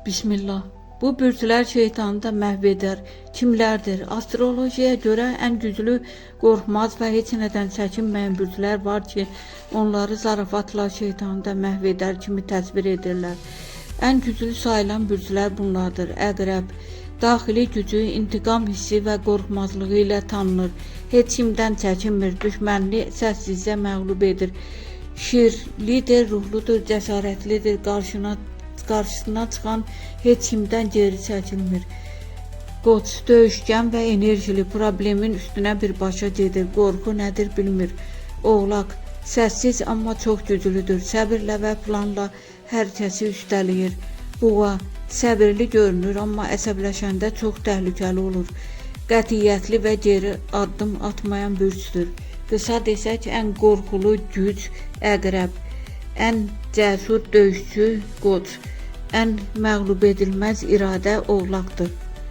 Bismillah. Bu bürclər şeytanı da məhv edər. Kimlərdir? Astrolojiyaya görə ən güclü, qorxmaz və heç nədən çəkinməyən bürclər var ki, onları zarafatla şeytanı da məhv edər kimi təsvir edirlər. Ən güclü sayılan bürclər bunlardır. Əqrəb. Daxili gücü, intiqam hissi və qorxmazlığı ilə tanınır. Heç kimdən çəkinmir, düşmənini səssizcə məğlub edir. Lider ruhludur, cəsarətlidir, qarşısına çıxan heç kimdən geri çəkilmir. Qoç, döyüşkən və enerjili, problemin üstünə birbaşa gedir, qorxu nədir bilmir. Oğlaq, səssiz amma çox güclüdür, səbirlə və planla hər kəsi üstələyir. Boğa, səbirli görünür, amma əsəbləşəndə çox təhlükəli olur. Qətiyyətli və geri addım atmayan bürcdür. Qısa desək, ən qorxulu güc əqrəb, ən cəsur döyüşçü qoç, ən məğlub edilməz iradə oğlaqdır.